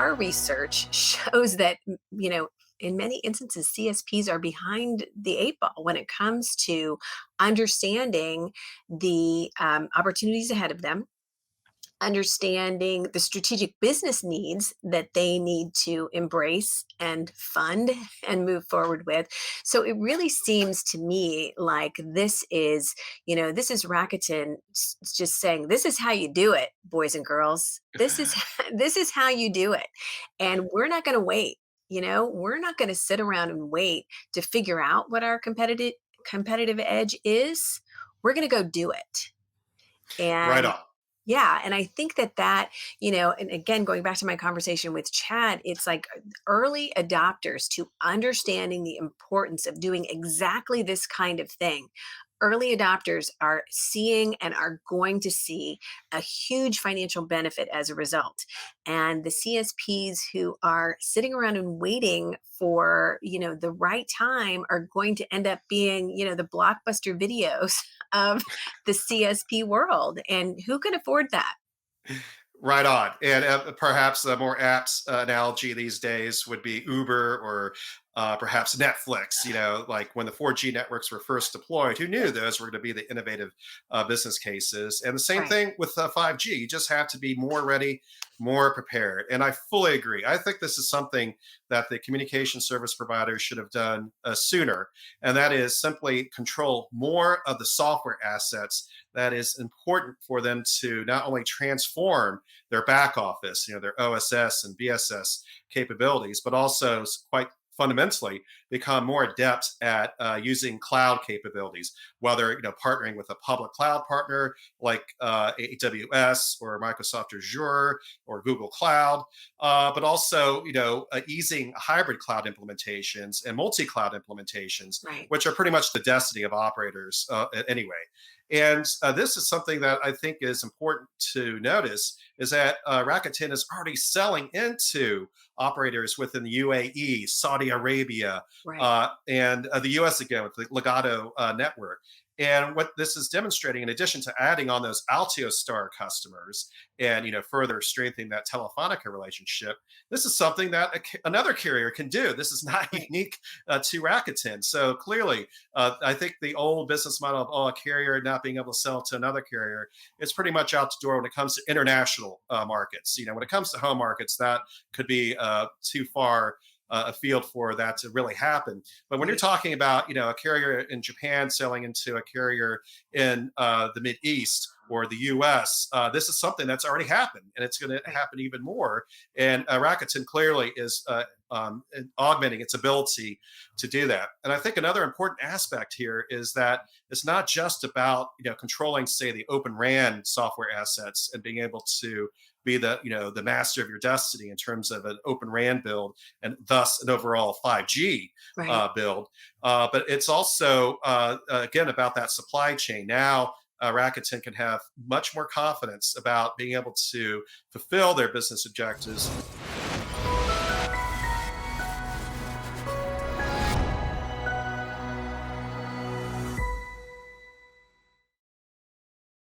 our research shows that, in many instances, CSPs are behind the eight ball when it comes to understanding the opportunities ahead of them, understanding the strategic business needs that they need to embrace and fund and move forward with. So it really seems to me like this is Rakuten just saying, this is how you do it, boys and girls. This is this is how you do it. And we're not going to wait. We're not going to sit around and wait to figure out what our competitive edge is. We're going to go do it. Right And on. yeah, and I think and again, going back to my conversation with Chad, it's like early adopters to understanding the importance of doing exactly this kind of thing. Early adopters are seeing and are going to see a huge financial benefit as a result. And the CSPs who are sitting around and waiting for, the right time are going to end up being, the blockbuster videos of the CSP world. And who can afford that? Right on. And perhaps a more apt analogy these days would be Uber or perhaps Netflix. Like when the 4G networks were first deployed, who knew those were going to be the innovative business cases? And the same Right. thing with 5G. You just have to be more ready, more prepared. And I fully agree. I think this is something that the communication service providers should have done sooner. And that is simply control more of the software assets that is important for them to not only transform their back office, their OSS and BSS capabilities, but also quite fundamentally become more adept at using cloud capabilities, whether partnering with a public cloud partner like AWS or Microsoft Azure or Google Cloud, but also easing hybrid cloud implementations and multi-cloud implementations, Right. which are pretty much the destiny of operators anyway. And this is something that I think is important to notice is that Rakuten is already selling into operators within the UAE, Saudi Arabia, Right. and the US again with the Legato network. And what this is demonstrating, in addition to adding on those Altiostar customers and further strengthening that Telefonica relationship, this is something that another carrier can do. This is not Right. unique to Rakuten. So clearly, I think the old business model of a carrier not being able to sell to another carrier is pretty much out the door when it comes to international markets. When it comes to home markets, that could be too far a field for that to really happen. But when you're Right. talking about, a carrier in Japan selling into a carrier in the Mid East or the U.S., this is something that's already happened, and it's going to Right. happen even more. And Rakuten clearly is augmenting its ability to do that. And I think another important aspect here is that it's not just about controlling, say, the Open RAN software assets and being able to be the master of your destiny in terms of an Open RAN build and thus an overall 5G Right. build. But it's also again about that supply chain. Now Rakuten can have much more confidence about being able to fulfill their business objectives